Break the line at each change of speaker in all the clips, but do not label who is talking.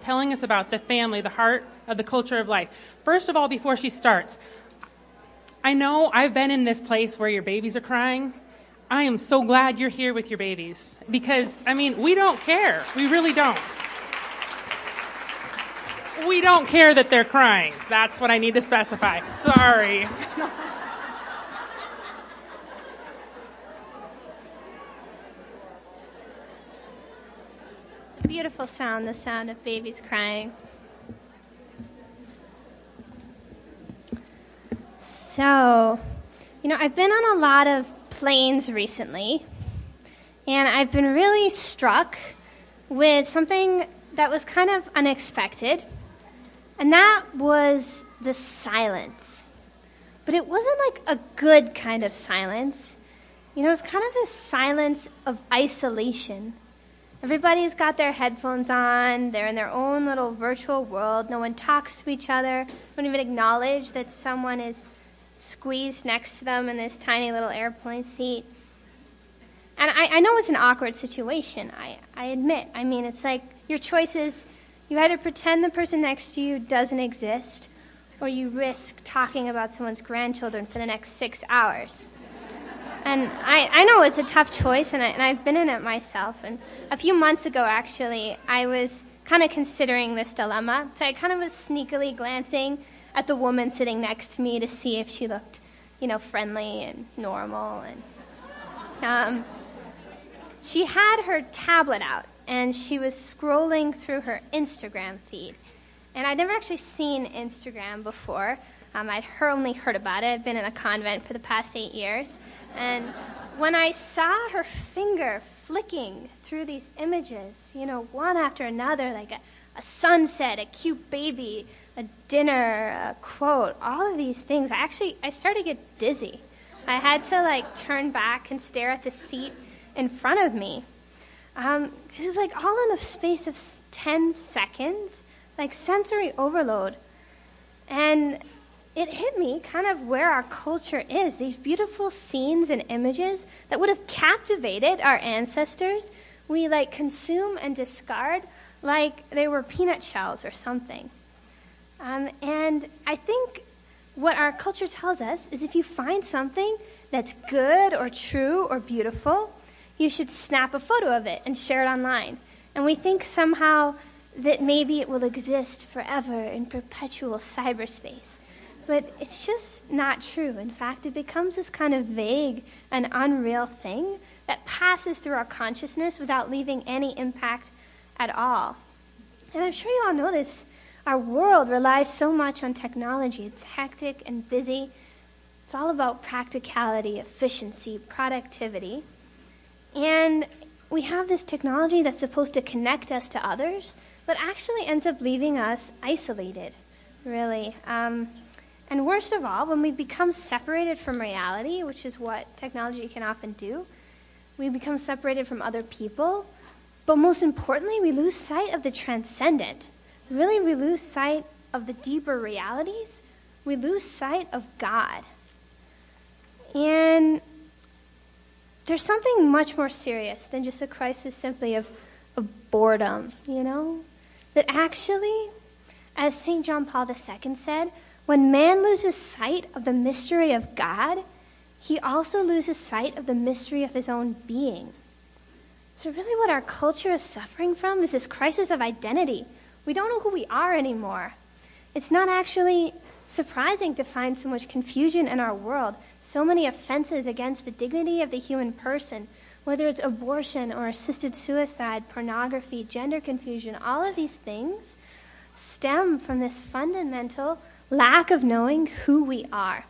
telling us about the family, the heart of the culture of life. First of all, before she starts, I know I've been in this place where your babies are crying. I am so glad you're here with your babies because, we don't care. We really don't. We don't care that they're crying. That's what I need to specify. Sorry.
It's a beautiful sound, the sound of babies crying. So, I've been on a lot of planes recently, and I've been really struck with something that was kind of unexpected, and that was the silence. But it wasn't like a good kind of silence. It was kind of this silence of isolation. Everybody's got their headphones on, they're in their own little virtual world, no one talks to each other, don't even acknowledge that someone is squeezed next to them in this tiny little airplane seat. And I know it's an awkward situation, I admit. It's like your choice is you either pretend the person next to you doesn't exist, or you risk talking about someone's grandchildren for the next 6 hours. And I know it's a tough choice, and I've been in it myself. And a few months ago, actually, I was kind of considering this dilemma. So I kind of was sneakily glancing at the woman sitting next to me to see if she looked, friendly and normal. And she had her tablet out, and she was scrolling through her Instagram feed. And I'd never actually seen Instagram before. I'd only heard about it. I'd been in a convent for the past 8 years. And when I saw her finger flicking through these images, one after another, like a sunset, a cute baby, a dinner, a quote, all of these things, I started to get dizzy. I had to turn back and stare at the seat in front of me. It was all in the space of 10 seconds, sensory overload. And it hit me kind of where our culture is. These beautiful scenes and images that would have captivated our ancestors, we consume and discard like they were peanut shells or something. And I think what our culture tells us is if you find something that's good or true or beautiful, you should snap a photo of it and share it online. And we think somehow that maybe it will exist forever in perpetual cyberspace. But it's just not true. In fact, it becomes this kind of vague and unreal thing that passes through our consciousness without leaving any impact at all. And I'm sure you all know this. Our world relies so much on technology. It's hectic and busy. It's all about practicality, efficiency, productivity. And we have this technology that's supposed to connect us to others, but actually ends up leaving us isolated, really. And worst of all, when we become separated from reality, which is what technology can often do, we become separated from other people. But most importantly, we lose sight of the transcendent. Really, we lose sight of the deeper realities. We lose sight of God. And there's something much more serious than just a crisis simply of boredom, That actually, as St. John Paul II said, when man loses sight of the mystery of God, he also loses sight of the mystery of his own being. So really what our culture is suffering from is this crisis of identity. We don't know who we are anymore. It's not actually surprising to find so much confusion in our world, so many offenses against the dignity of the human person, whether it's abortion or assisted suicide, pornography, gender confusion, all of these things stem from this fundamental lack of knowing who we are.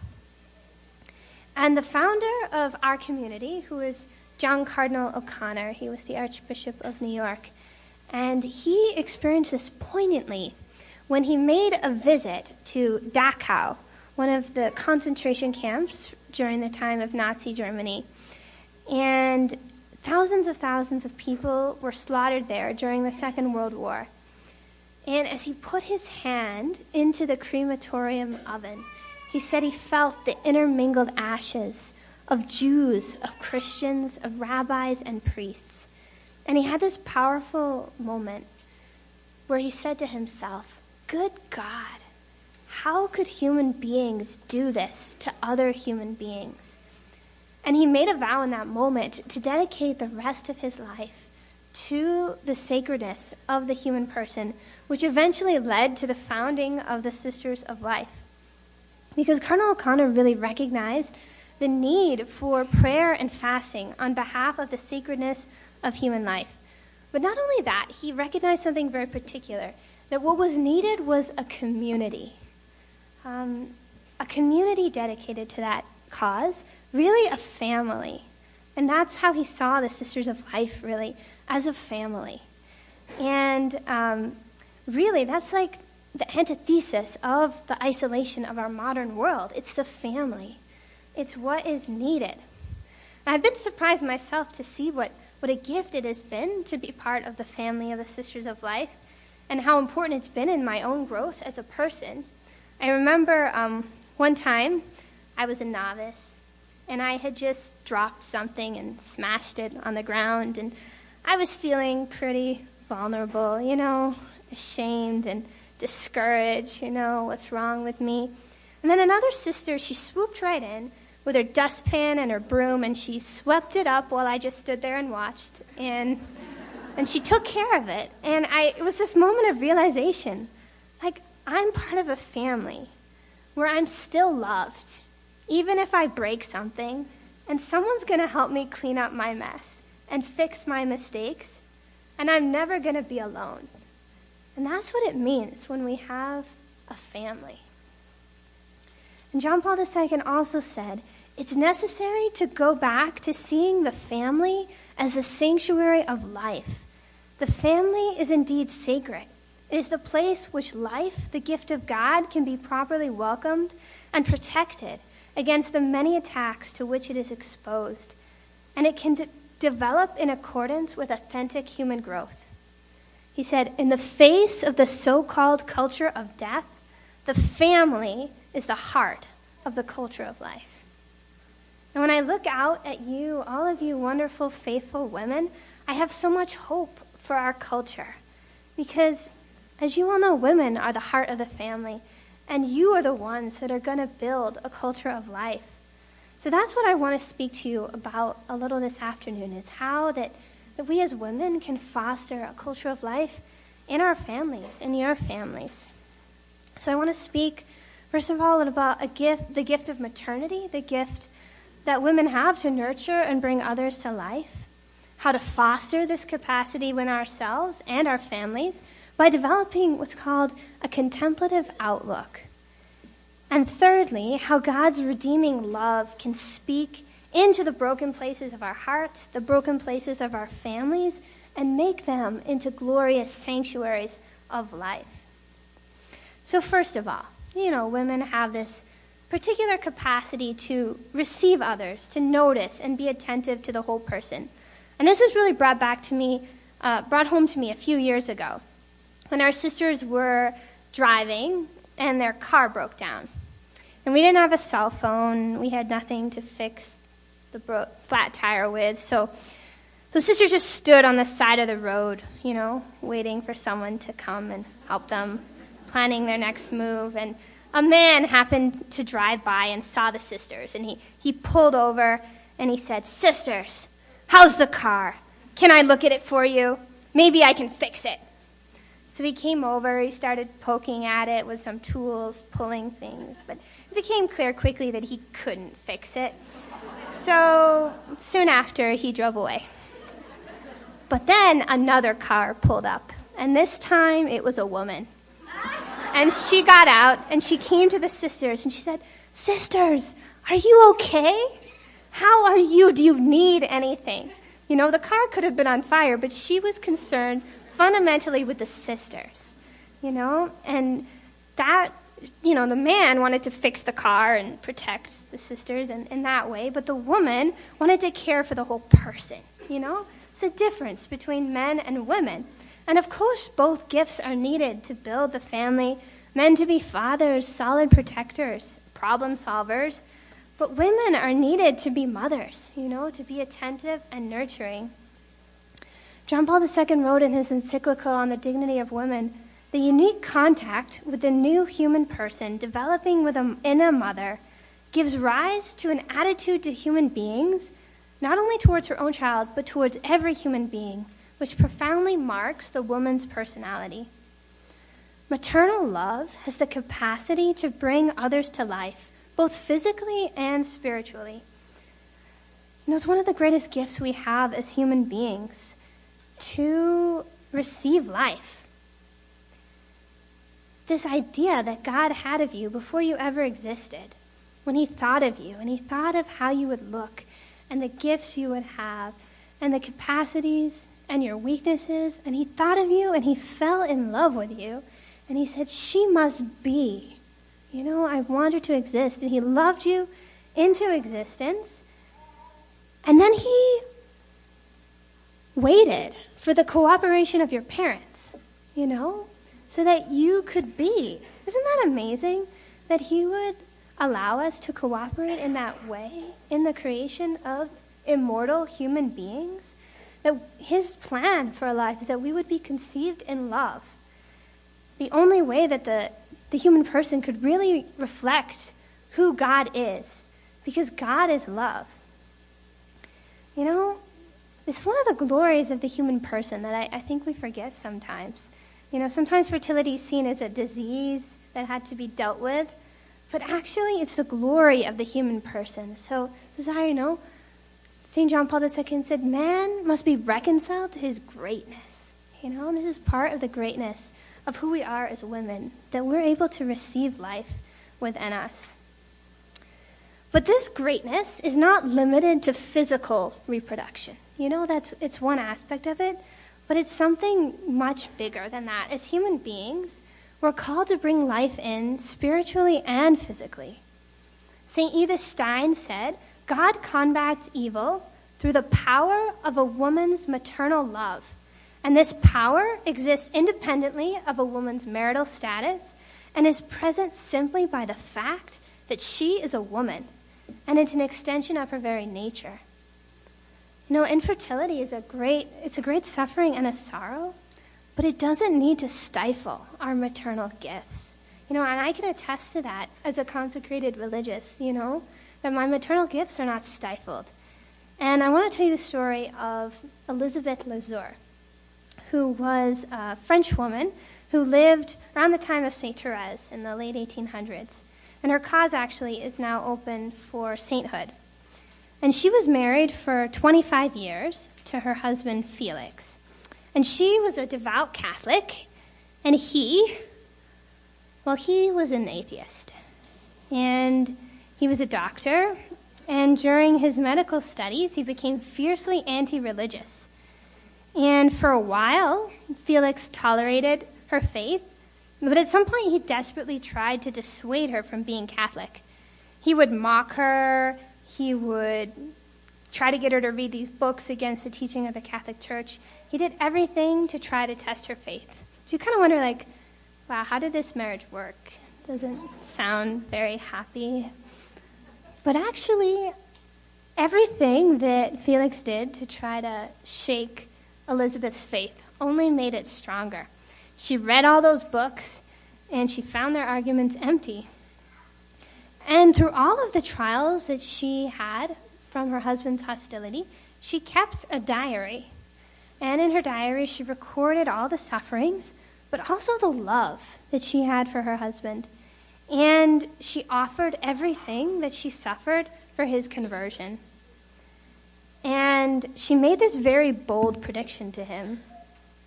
And the founder of our community, who is John Cardinal O'Connor, he was the Archbishop of New York, and he experienced this poignantly when he made a visit to Dachau, one of the concentration camps during the time of Nazi Germany. And thousands of people were slaughtered there during the Second World War. And as he put his hand into the crematorium oven, he said he felt the intermingled ashes of Jews, of Christians, of rabbis and priests. And he had this powerful moment where he said to himself, "Good God, how could human beings do this to other human beings?" And he made a vow in that moment to dedicate the rest of his life to the sacredness of the human person, which eventually led to the founding of the Sisters of Life. Because Cardinal O'Connor really recognized the need for prayer and fasting on behalf of the sacredness of human life. But not only that, he recognized something very particular, that what was needed was a community dedicated to that cause, really a family. And that's how he saw the Sisters of Life, really, as a family. And really, that's like the antithesis of the isolation of our modern world. It's the family. It's what is needed. And I've been surprised myself to see what a gift it has been to be part of the family of the Sisters of Life, and how important it's been in my own growth as a person. I remember one time I was a novice, and I had just dropped something and smashed it on the ground, and I was feeling pretty vulnerable, ashamed and discouraged, what's wrong with me. And then another sister, she swooped right in with her dustpan and her broom, and she swept it up while I just stood there and watched, and she took care of it. And it was this moment of realization, like, I'm part of a family where I'm still loved, even if I break something, and someone's going to help me clean up my mess and fix my mistakes, and I'm never going to be alone. And that's what it means when we have a family. And John Paul II also said, it's necessary to go back to seeing the family as the sanctuary of life. The family is indeed sacred. It is the place which life, the gift of God, can be properly welcomed and protected against the many attacks to which it is exposed. And it can develop in accordance with authentic human growth. He said, in the face of the so-called culture of death, the family is the heart of the culture of life. And when I look out at you, all of you wonderful, faithful women, I have so much hope for our culture. Because, as you all know, women are the heart of the family, and you are the ones that are going to build a culture of life. So that's what I want to speak to you about a little this afternoon, is how that we as women can foster a culture of life in our families, in your families. So I want to speak, first of all, about the gift of maternity, the gift that women have to nurture and bring others to life, how to foster this capacity within ourselves and our families by developing what's called a contemplative outlook. And thirdly, how God's redeeming love can speak into the broken places of our hearts, the broken places of our families, and make them into glorious sanctuaries of life. So first of all, women have this particular capacity to receive others, to notice and be attentive to the whole person. And this was really brought home to me a few years ago when our sisters were driving and their car broke down. And we didn't have a cell phone. We had nothing to fix the flat tire with. So the sisters just stood on the side of the road, waiting for someone to come and help them, planning their next move. And a man happened to drive by and saw the sisters. And he pulled over and he said, "Sisters, how's the car? Can I look at it for you? Maybe I can fix it." So he came over, he started poking at it with some tools, pulling things, but it became clear quickly that he couldn't fix it. So soon after, he drove away. But then another car pulled up, and this time it was a woman. And she got out, and she came to the sisters, and she said, "Sisters, are you okay? How are you? Do you need anything?" The car could have been on fire, but she was concerned fundamentally with the sisters, and that, the man wanted to fix the car and protect the sisters in that way, but the woman wanted to care for the whole person, It's the difference between men and women. And of course, both gifts are needed to build the family, men to be fathers, solid protectors, problem solvers, but women are needed to be mothers, to be attentive and nurturing. John Paul II wrote in his encyclical on the dignity of women, the unique contact with the new human person developing in a mother gives rise to an attitude to human beings, not only towards her own child, but towards every human being, which profoundly marks the woman's personality. Maternal love has the capacity to bring others to life, both physically and spiritually. It's one of the greatest gifts we have as human beings, to receive life. This idea that God had of you before you ever existed, when he thought of you, and he thought of how you would look, and the gifts you would have, and the capacities, and your weaknesses, and he thought of you, and he fell in love with you, and he said, she must be. I want her to exist, and he loved you into existence, and then he waited for the cooperation of your parents, so that you could be. Isn't that amazing that he would allow us to cooperate in that way in the creation of immortal human beings? That his plan for life is that we would be conceived in love. The only way that the human person could really reflect who God is, because God is love. It's one of the glories of the human person that I think we forget sometimes. Sometimes fertility is seen as a disease that had to be dealt with, but actually it's the glory of the human person. So, Cesare, St. John Paul II said, man must be reconciled to his greatness. And this is part of the greatness of who we are as women, that we're able to receive life within us. But this greatness is not limited to physical reproduction. It's one aspect of it, but it's something much bigger than that. As human beings, we're called to bring life in spiritually and physically. St. Edith Stein said, God combats evil through the power of a woman's maternal love. And this power exists independently of a woman's marital status and is present simply by the fact that she is a woman, and it's an extension of her very nature. Infertility is a great suffering and a sorrow, but it doesn't need to stifle our maternal gifts. And I can attest to that as a consecrated religious, that my maternal gifts are not stifled. And I want to tell you the story of Elizabeth Lazur, who was a French woman who lived around the time of St. Therese in the late 1800s. And her cause actually is now open for sainthood. And she was married for 25 years to her husband, Felix. And she was a devout Catholic, and he was an atheist. And he was a doctor, and during his medical studies, he became fiercely anti-religious. And for a while, Felix tolerated her faith, but at some point he desperately tried to dissuade her from being Catholic. He would mock her, he would try to get her to read these books against the teaching of the Catholic Church. He did everything to try to test her faith. So you kind of wonder, wow, how did this marriage work? Doesn't sound very happy. But actually, everything that Felix did to try to shake Elizabeth's faith only made it stronger. She read all those books, and she found their arguments empty. And through all of the trials that she had from her husband's hostility, she kept a diary. And in her diary, she recorded all the sufferings, but also the love that she had for her husband. And she offered everything that she suffered for his conversion. And she made this very bold prediction to him.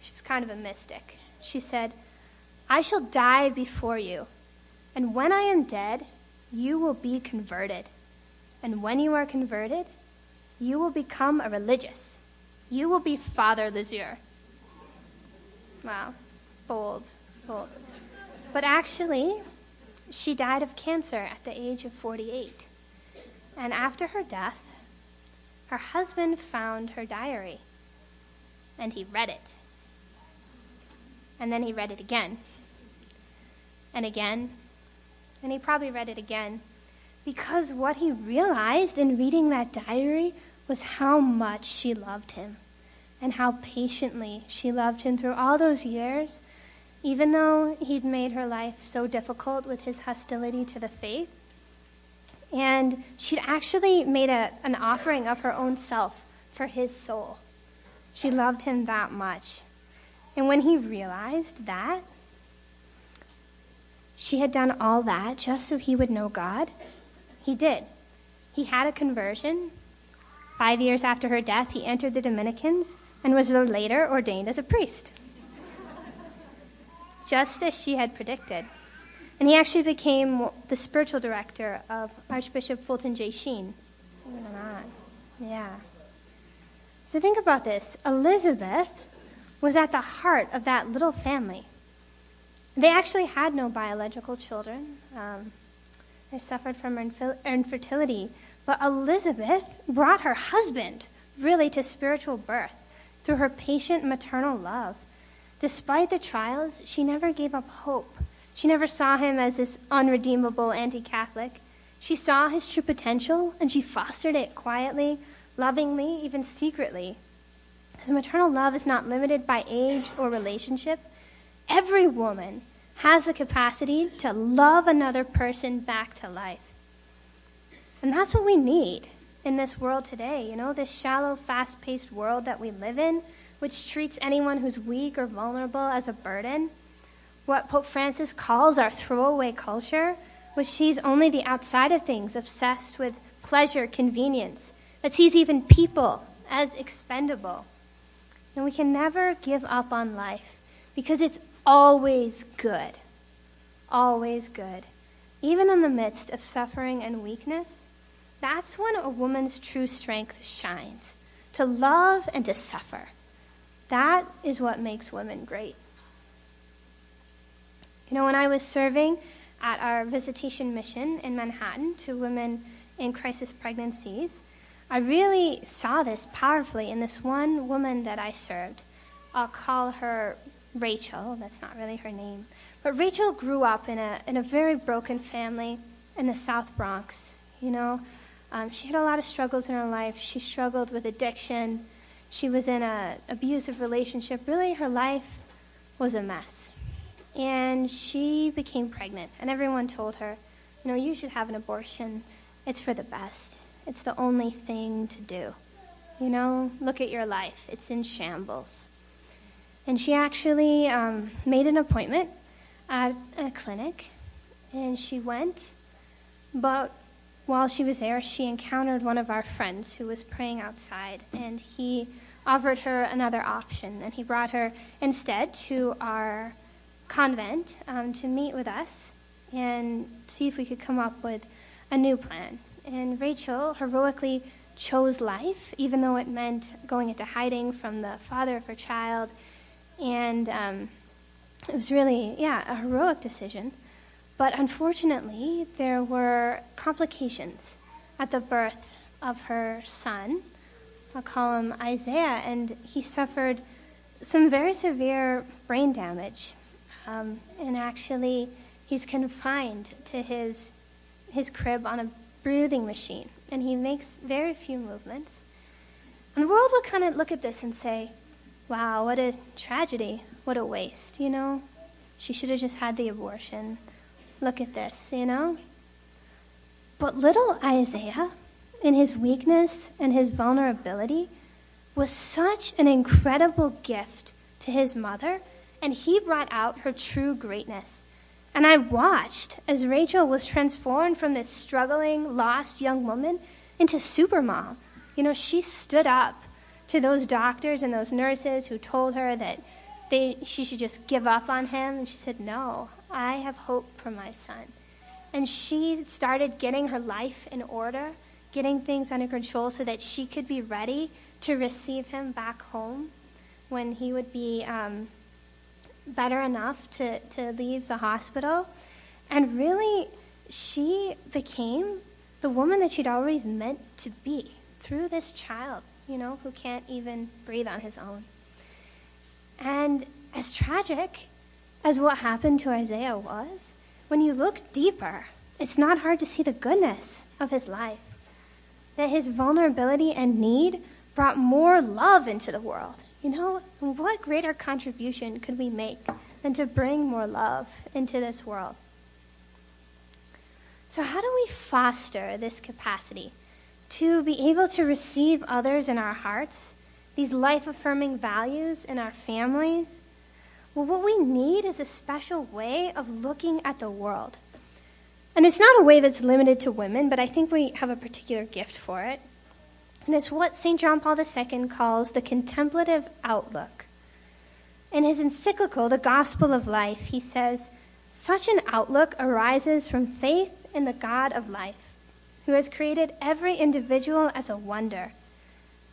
She was kind of a mystic. She said, I shall die before you, and when I am dead, you will be converted. And when you are converted, you will become a religious. You will be Father Lazur. Wow, bold. But actually, she died of cancer at the age of 48. And after her death, her husband found her diary, and he read it. And then he read it again, and again, and he probably read it again, because what he realized in reading that diary was how much she loved him, and how patiently she loved him through all those years, even though he'd made her life so difficult with his hostility to the faith. And she'd actually made an offering of her own self for his soul. She loved him that much. And when he realized that she had done all that just so he would know God, he did. He had a conversion. 5 years after her death, he entered the Dominicans and was later ordained as a priest, just as she had predicted. And he actually became the spiritual director of Archbishop Fulton J. Sheen. Believe it or not. Yeah. So think about this. Elizabeth was at the heart of that little family. They actually had no biological children. They suffered from infertility. But Elizabeth brought her husband really to spiritual birth through her patient maternal love. Despite the trials, she never gave up hope. She never saw him as this unredeemable anti-Catholic. She saw his true potential, and she fostered it quietly, lovingly, even secretly. His maternal love is not limited by age or relationship. Every woman has the capacity to love another person back to life. And that's what we need in this world today, this shallow, fast-paced world that we live in, which treats anyone who's weak or vulnerable as a burden. What Pope Francis calls our throwaway culture, which sees only the outside of things, obsessed with pleasure, convenience, that sees even people as expendable. And we can never give up on life because it's always good. Always good. Even in the midst of suffering and weakness, that's when a woman's true strength shines. To love and to suffer. That is what makes women great. When I was serving at our visitation mission in Manhattan to women in crisis pregnancies, I really saw this powerfully in this one woman that I served. I'll call her Rachel. That's not really her name. But Rachel grew up in a very broken family in the South Bronx. She had a lot of struggles in her life. She struggled with addiction. She was in an abusive relationship. Really, her life was a mess. And she became pregnant. And everyone told her, you should have an abortion. It's for the best. It's the only thing to do. Look at your life. It's in shambles. And she actually made an appointment at a clinic. And she went. But while she was there, she encountered one of our friends who was praying outside. And he offered her another option. And he brought her instead to our convent to meet with us and see if we could come up with a new plan. And Rachel heroically chose life, even though it meant going into hiding from the father of her child. And it was really, a heroic decision. But unfortunately, there were complications at the birth of her son. I'll call him Isaiah, and he suffered some very severe brain damage. And actually, he's confined to his crib on a breathing machine, and he makes very few movements. And the world would kind of look at this and say, wow, what a tragedy, what a waste, She should have just had the abortion. Look at this, But little Isaiah, in his weakness and his vulnerability, was such an incredible gift to his mother, and he brought out her true greatness. And I watched as Rachel was transformed from this struggling, lost young woman into supermom. She stood up to those doctors and those nurses who told her that she should just give up on him. And she said, no, I have hope for my son. And she started getting her life in order, getting things under control so that she could be ready to receive him back home when he would be better enough to leave the hospital. And really, she became the woman that she'd always meant to be through this child, who can't even breathe on his own. And as tragic as what happened to Isaiah was, when you look deeper, it's not hard to see the goodness of his life. That his vulnerability and need brought more love into the world. What greater contribution could we make than to bring more love into this world? So how do we foster this capacity to be able to receive others in our hearts, these life-affirming values in our families? Well, what we need is a special way of looking at the world. And it's not a way that's limited to women, but I think we have a particular gift for it. And it's what St. John Paul II calls the contemplative outlook. In his encyclical, The Gospel of Life, he says, "Such an outlook arises from faith in the God of life, who has created every individual as a wonder.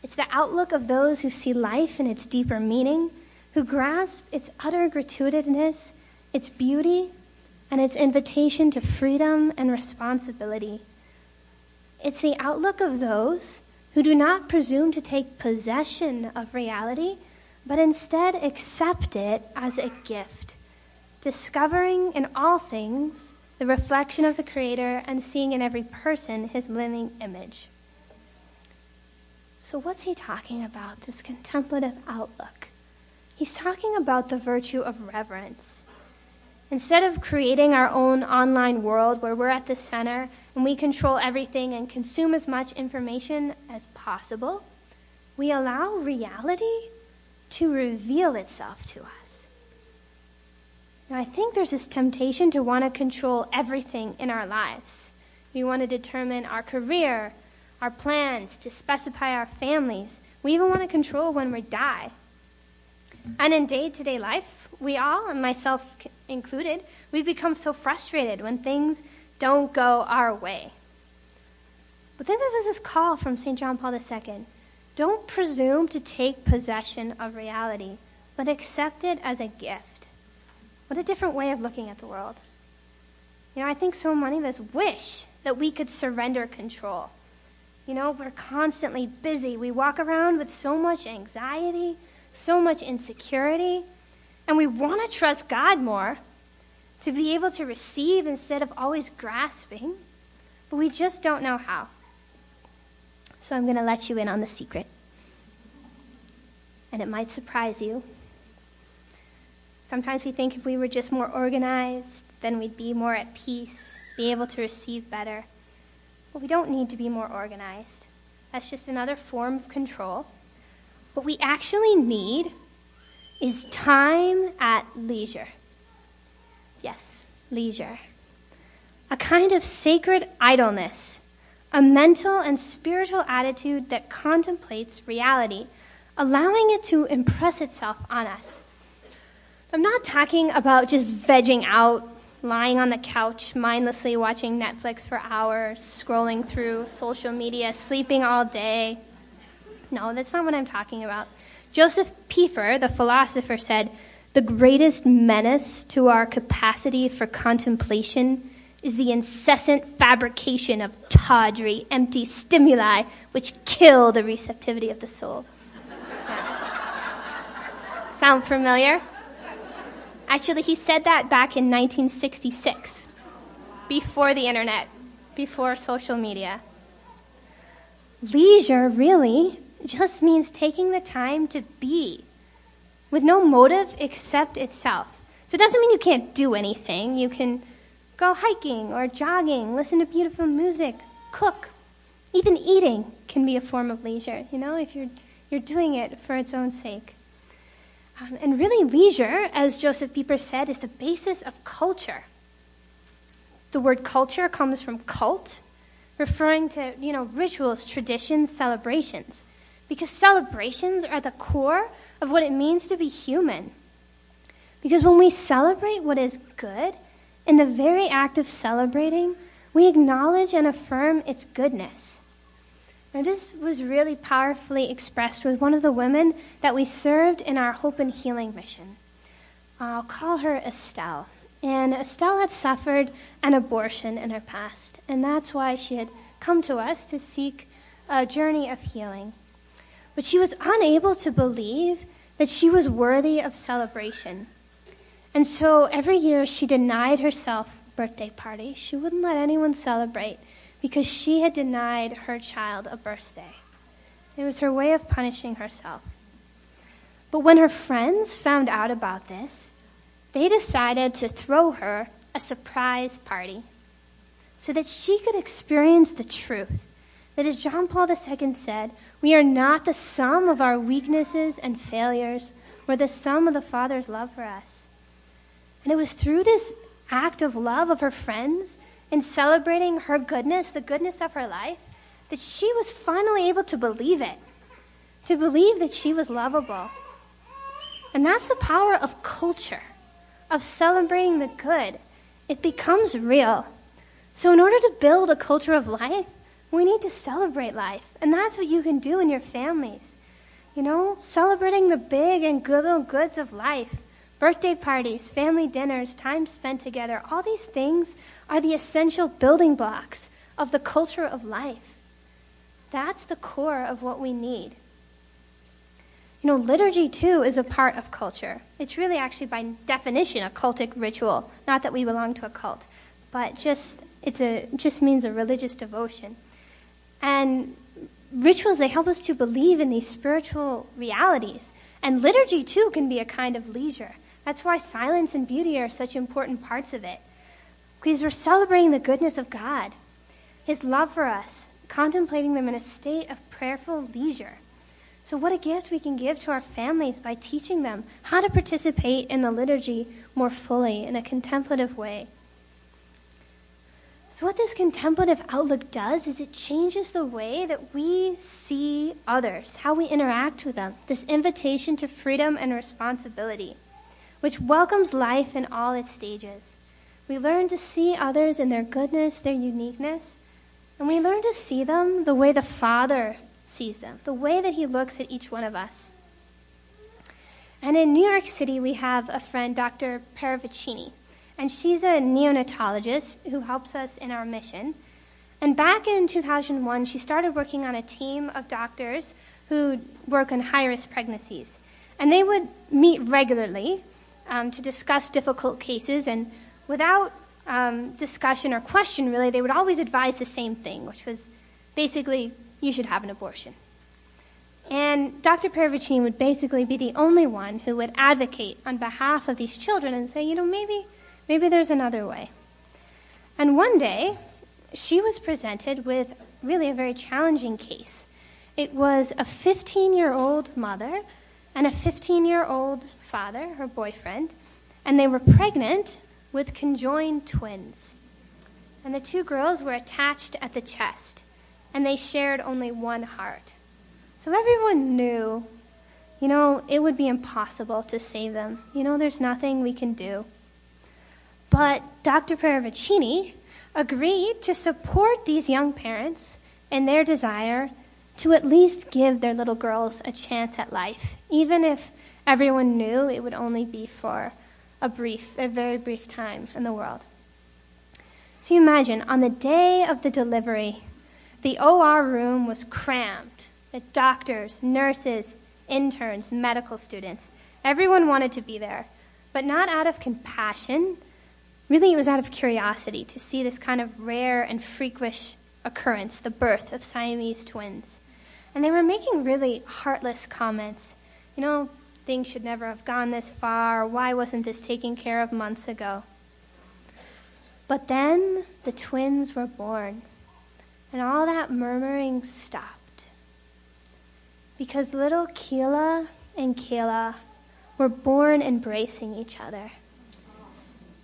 It's the outlook of those who see life in its deeper meaning, who grasp its utter gratuitousness, its beauty, and its invitation to freedom and responsibility. It's the outlook of those who do not presume to take possession of reality, but instead accept it as a gift, discovering in all things the reflection of the Creator and seeing in every person his living image." So what's he talking about, this contemplative outlook? He's talking about the virtue of reverence. Instead of creating our own online world where we're at the center and we control everything and consume as much information as possible, we allow reality to reveal itself to us. Now, I think there's this temptation to want to control everything in our lives. We want to determine our career, our plans, to specify our families. We even want to control when we die. And in day-to-day life, we all, and myself included, we become so frustrated when things don't go our way. But then there was this call from St. John Paul II. Don't presume to take possession of reality, but accept it as a gift. What a different way of looking at the world. I think so many of us wish that we could surrender control. We're constantly busy. We walk around with so much anxiety, so much insecurity, and we want to trust God more, to be able to receive instead of always grasping, but we just don't know how. So I'm going to let you in on the secret. And it might surprise you. Sometimes we think if we were just more organized, then we'd be more at peace, be able to receive better. But we don't need to be more organized. That's just another form of control. What we actually need is time at leisure. Yes, leisure. A kind of sacred idleness, a mental and spiritual attitude that contemplates reality, allowing it to impress itself on us. I'm not talking about just vegging out, lying on the couch, mindlessly watching Netflix for hours, scrolling through social media, sleeping all day. No, that's not what I'm talking about. Joseph Pieper, the philosopher, said, "The greatest menace to our capacity for contemplation is the incessant fabrication of tawdry, empty stimuli which kill the receptivity of the soul." Sound familiar? Actually, he said that back in 1966, before the internet, before social media. Leisure really just means taking the time to be, with no motive except itself. So it doesn't mean you can't do anything. You can go hiking or jogging, listen to beautiful music, cook. Even eating can be a form of leisure, if you're doing it for its own sake. And really, leisure, as Joseph Pieper said, is the basis of culture. The word culture comes from cult, referring to, rituals, traditions, celebrations. Because celebrations are the core of what it means to be human. Because when we celebrate what is good, in the very act of celebrating, we acknowledge and affirm its goodness. Now, this was really powerfully expressed with one of the women that we served in our Hope and Healing mission. I'll call her Estelle. And Estelle had suffered an abortion in her past, and that's why she had come to us to seek a journey of healing. But she was unable to believe that she was worthy of celebration. And so every year she denied herself birthday party. She wouldn't let anyone celebrate because she had denied her child a birthday. It was her way of punishing herself. But when her friends found out about this, they decided to throw her a surprise party so that she could experience the truth that, as John Paul II said, we are not the sum of our weaknesses and failures. We're the sum of the Father's love for us. And it was through this act of love of her friends in celebrating her goodness, the goodness of her life, that she was finally able to believe it, to believe that she was lovable. And that's the power of culture, of celebrating the good. It becomes real. So in order to build a culture of life, we need to celebrate life. And that's what you can do in your families. You know, celebrating the big and good little goods of life. Birthday parties, family dinners, time spent together. All these things are the essential building blocks of the culture of life. That's the core of what we need. You know, liturgy, too, is a part of culture. It's really actually, by definition, a cultic ritual. Not that we belong to a cult, but it just means a religious devotion. And rituals, they help us to believe in these spiritual realities. And liturgy, too, can be a kind of leisure. That's why silence and beauty are such important parts of it. Because we're celebrating the goodness of God, His love for us, contemplating them in a state of prayerful leisure. So what a gift we can give to our families by teaching them how to participate in the liturgy more fully in a contemplative way. So what this contemplative outlook does is it changes the way that we see others, how we interact with them, this invitation to freedom and responsibility, which welcomes life in all its stages. We learn to see others in their goodness, their uniqueness, and we learn to see them the way the Father sees them, the way that He looks at each one of us. And in New York City, we have a friend, Dr. Paravicini, and she's a neonatologist who helps us in our mission. And back in 2001, she started working on a team of doctors who work on high-risk pregnancies. And they would meet regularly to discuss difficult cases, and without discussion or question, really, they would always advise the same thing, which was basically, you should have an abortion. And Dr. Paravicini would basically be the only one who would advocate on behalf of these children and say, maybe there's another way. And one day, she was presented with really a very challenging case. It was a 15-year-old mother and a 15-year-old father, her boyfriend, and they were pregnant with conjoined twins. And the two girls were attached at the chest, and they shared only one heart. So everyone knew, it would be impossible to save them. There's nothing we can do. But Dr. Paravicini agreed to support these young parents in their desire to at least give their little girls a chance at life, even if everyone knew it would only be for a very brief time in the world. So you imagine, on the day of the delivery, the OR room was crammed with doctors, nurses, interns, medical students. Everyone wanted to be there, but not out of compassion. Really, it was out of curiosity to see this kind of rare and freakish occurrence, the birth of Siamese twins. And they were making really heartless comments. Things should never have gone this far. Why wasn't this taken care of months ago? But then the twins were born, and all that murmuring stopped. Because little Keela and Kayla were born embracing each other.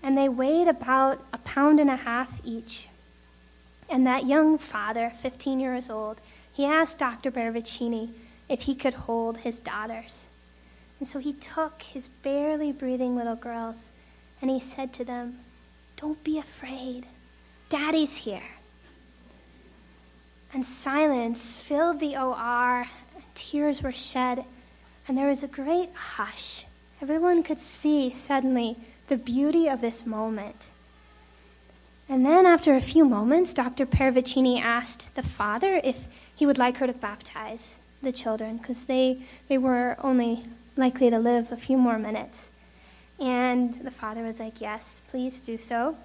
And they weighed about 1.5 pounds each. And that young father, 15 years old, he asked Dr. Paravicini if he could hold his daughters. And so he took his barely breathing little girls, and he said to them, "Don't be afraid. Daddy's here." And silence filled the OR, and tears were shed, and there was a great hush. Everyone could see suddenly the beauty of this moment. And then after a few moments, Dr. Paravicini asked the father if he would like her to baptize the children, because they were only likely to live a few more minutes. And the father was like, "Yes, please do so."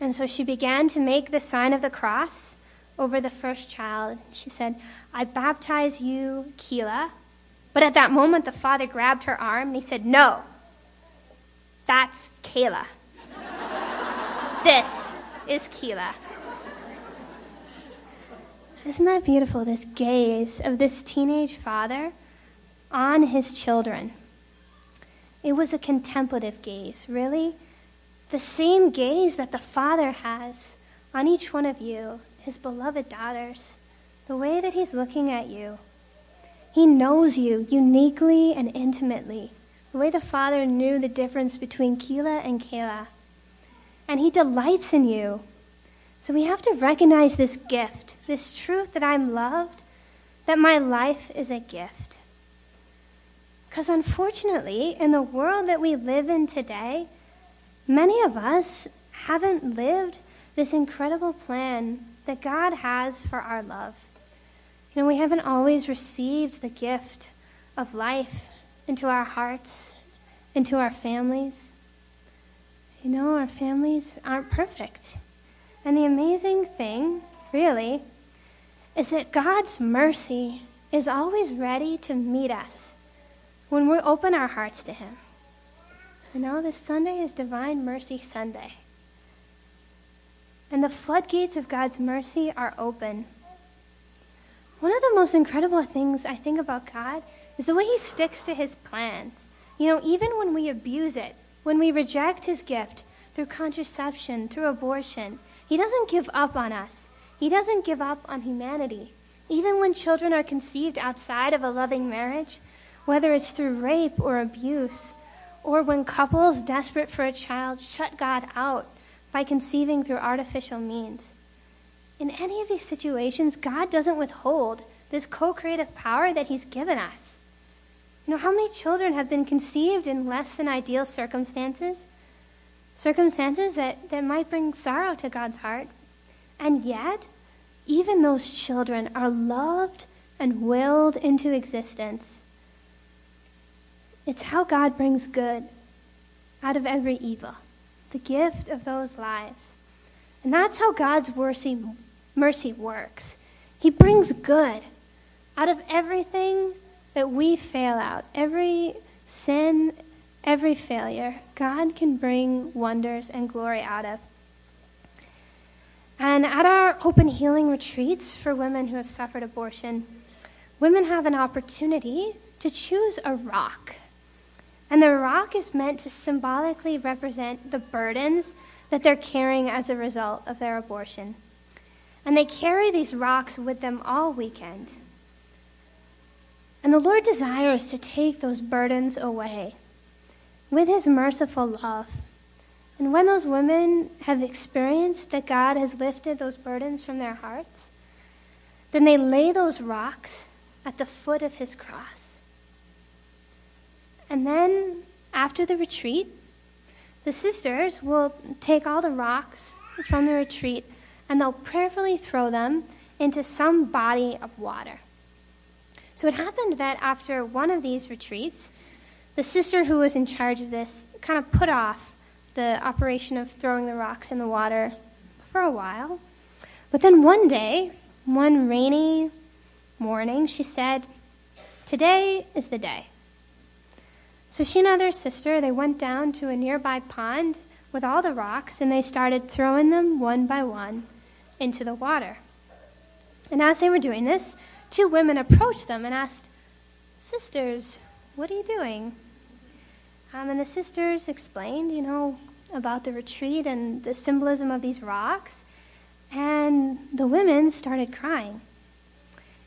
And so she began to make the sign of the cross over the first child. She said, "I baptize you, Keela, But at that moment, the father grabbed her arm and he said, "No, that's Kayla. This is Keela." Isn't that beautiful, this gaze of this teenage father on his children? It was a contemplative gaze, really. The same gaze that the Father has on each one of you, his beloved daughters, the way that he's looking at you. He knows you uniquely and intimately, the way the Father knew the difference between Keela and Kayla. And he delights in you. So we have to recognize this gift, this truth that I'm loved, that my life is a gift. Because unfortunately, in the world that we live in today, many of us haven't lived this incredible plan that God has for our love. You know, we haven't always received the gift of life into our hearts, into our families. You know, our families aren't perfect. And the amazing thing, really, is that God's mercy is always ready to meet us when we open our hearts to him. You know, this Sunday is Divine Mercy Sunday. And the floodgates of God's mercy are open. One of the most incredible things I think about God is the way he sticks to his plans. You know, even when we abuse it, when we reject his gift through contraception, through abortion, he doesn't give up on us. He doesn't give up on humanity. Even when children are conceived outside of a loving marriage, whether it's through rape or abuse, or when couples desperate for a child shut God out by conceiving through artificial means. In any of these situations, God doesn't withhold this co-creative power that he's given us. You know, how many children have been conceived in less than ideal circumstances? Circumstances that might bring sorrow to God's heart. And yet, even those children are loved and willed into existence. It's how God brings good out of every evil, the gift of those lives. And that's how God's mercy works. He brings good out of everything that we fail out, every sin, every failure. God can bring wonders and glory out of. And at our open healing retreats for women who have suffered abortion, women have an opportunity to choose a rock. And the rock is meant to symbolically represent the burdens that they're carrying as a result of their abortion. And they carry these rocks with them all weekend. And the Lord desires to take those burdens away with his merciful love. And when those women have experienced that God has lifted those burdens from their hearts, then they lay those rocks at the foot of his cross. And then, after the retreat, the sisters will take all the rocks from the retreat and they'll prayerfully throw them into some body of water. So it happened that after one of these retreats, the sister who was in charge of this kind of put off the operation of throwing the rocks in the water for a while. But then one day, one rainy morning, she said, "Today is the day." So she and her sister, they went down to a nearby pond with all the rocks, and they started throwing them one by one into the water. And as they were doing this, two women approached them and asked, "Sisters, what are you doing?" And the sisters explained, about the retreat and the symbolism of these rocks. And the women started crying.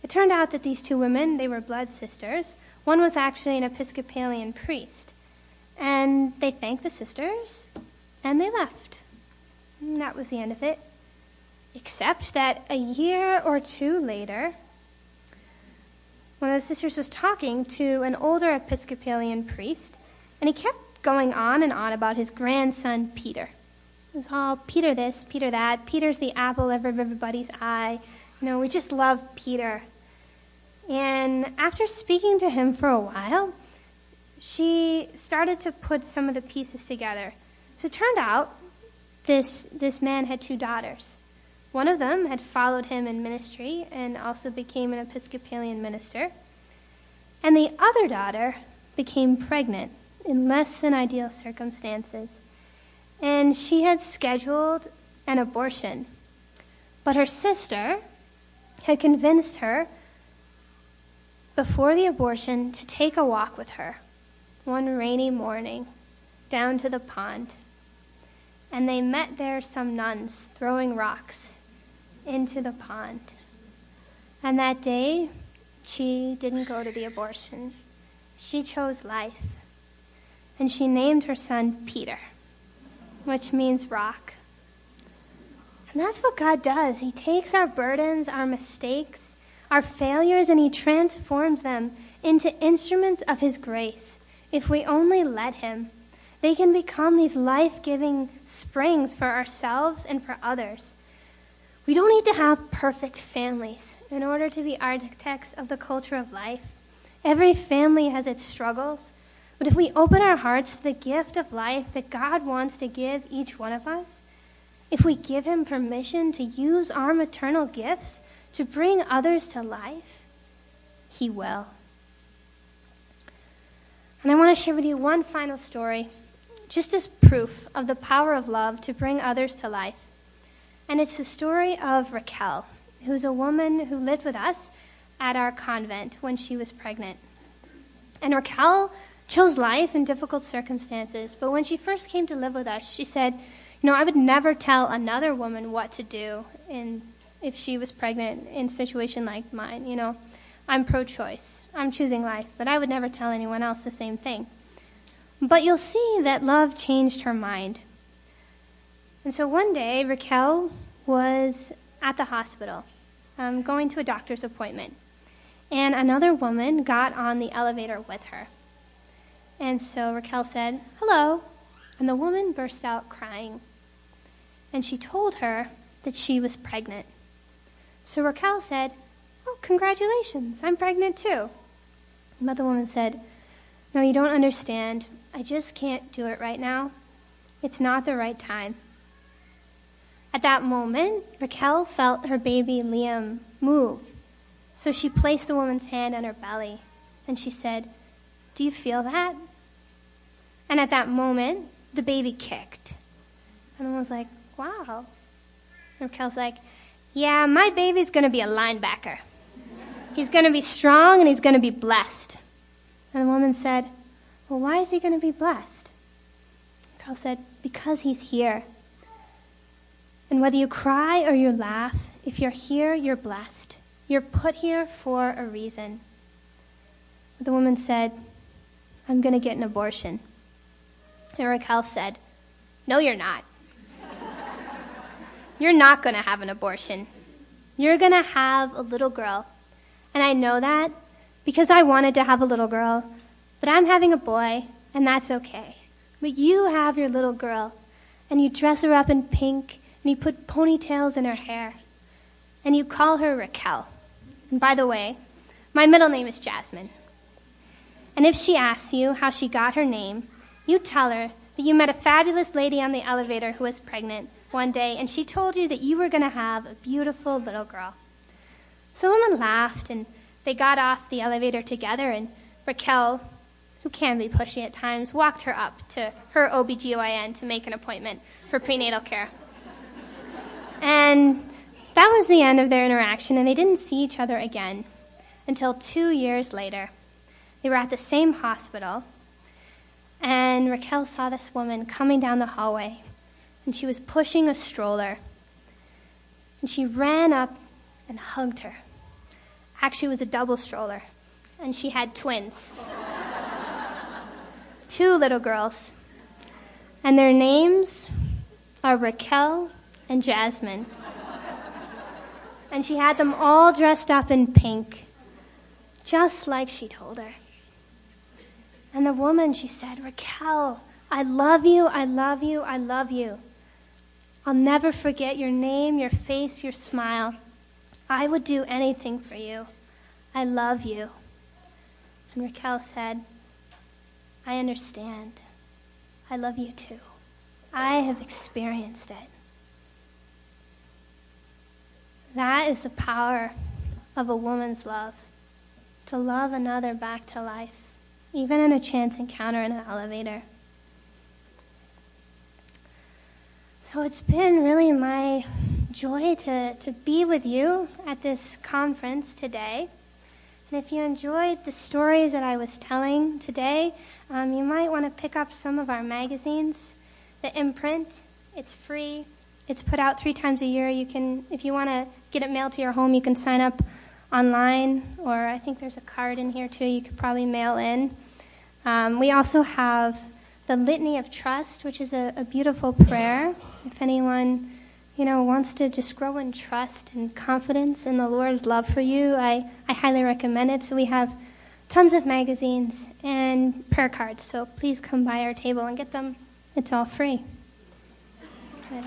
It turned out that these two women, they were blood sisters. One was actually an Episcopalian priest. And they thanked the sisters, and they left. And that was the end of it. Except that a year or two later, one of the sisters was talking to an older Episcopalian priest, and he kept going on and on about his grandson, Peter. It was all Peter this, Peter that. Peter's the apple of everybody's eye. We just love Peter. And after speaking to him for a while, she started to put some of the pieces together. So it turned out this man had two daughters. One of them had followed him in ministry and also became an Episcopalian minister. And the other daughter became pregnant in less than ideal circumstances. And she had scheduled an abortion. But her sister had convinced her before the abortion to take a walk with her one rainy morning down to the pond. And they met there some nuns throwing rocks into the pond. And that day, she didn't go to the abortion. She chose life. And she named her son Peter, which means rock. And that's what God does. He takes our burdens, our mistakes, our failures, and he transforms them into instruments of his grace. If we only let him, they can become these life-giving springs for ourselves and for others. We don't need to have perfect families in order to be architects of the culture of life. Every family has its struggles, but if we open our hearts to the gift of life that God wants to give each one of us, if we give him permission to use our maternal gifts to bring others to life, he will. And I want to share with you one final story, just as proof of the power of love to bring others to life. And it's the story of Raquel, who's a woman who lived with us at our convent when she was pregnant. And Raquel chose life in difficult circumstances, but when she first came to live with us, she said, I would never tell another woman what to do if she was pregnant in a situation like mine. I'm pro-choice. I'm choosing life, but I would never tell anyone else the same thing. But you'll see that love changed her mind. And so one day, Raquel was at the hospital, going to a doctor's appointment. And another woman got on the elevator with her. And so Raquel said, "Hello." And the woman burst out crying. And she told her that she was pregnant. So Raquel said, "Oh, congratulations, I'm pregnant too." But the woman said, "No, you don't understand. I just can't do it right now. It's not the right time." At that moment, Raquel felt her baby Liam move. So she placed the woman's hand on her belly, and she said, "Do you feel that?" And at that moment, the baby kicked. And the woman was like, "Wow." And Raquel's like, "Yeah, my baby's going to be a linebacker. He's going to be strong and he's going to be blessed." And the woman said, "Well, why is he going to be blessed?" Raquel said, "Because he's here. And whether you cry or you laugh, if you're here, you're blessed. You're put here for a reason." The woman said, "I'm going to get an abortion." And Raquel said, "No, you're not. You're not going to have an abortion. You're going to have a little girl. And I know that because I wanted to have a little girl, but I'm having a boy, and that's okay. But you have your little girl, and you dress her up in pink, and you put ponytails in her hair, and you call her Raquel. And by the way, my middle name is Jasmine. And if she asks you how she got her name, you tell her that you met a fabulous lady on the elevator who was pregnant one day, and she told you that you were going to have a beautiful little girl." So the woman laughed, and they got off the elevator together, and Raquel, who can be pushy at times, walked her up to her OBGYN to make an appointment for prenatal care. And that was the end of their interaction, and they didn't see each other again until 2 years later. They were at the same hospital, and Raquel saw this woman coming down the hallway, and she was pushing a stroller. And she ran up and hugged her. Actually, it was a double stroller, and she had twins. 2 little girls. And their names are Raquel and Jasmine. And she had them all dressed up in pink, just like she told her. And the woman, she said, "Raquel, I love you, I love you, I love you. I'll never forget your name, your face, your smile. I would do anything for you. I love you." And Raquel said, "I understand. I love you too. I have experienced it." That is the power of a woman's love, to love another back to life, even in a chance encounter in an elevator. So it's been really my joy to be with you at this conference today. And if you enjoyed the stories that I was telling today, you might want to pick up some of our magazines. The imprint, it's free. It's put out 3 times a year. You can, if you want to get it mailed to your home, you can sign up online, or I think there's a card in here too you could probably mail in. We also have the Litany of Trust, which is a beautiful prayer. If anyone, wants to just grow in trust and confidence in the Lord's love for you, I highly recommend it. So we have tons of magazines and prayer cards. So please come by our table and get them. It's all free. Yeah.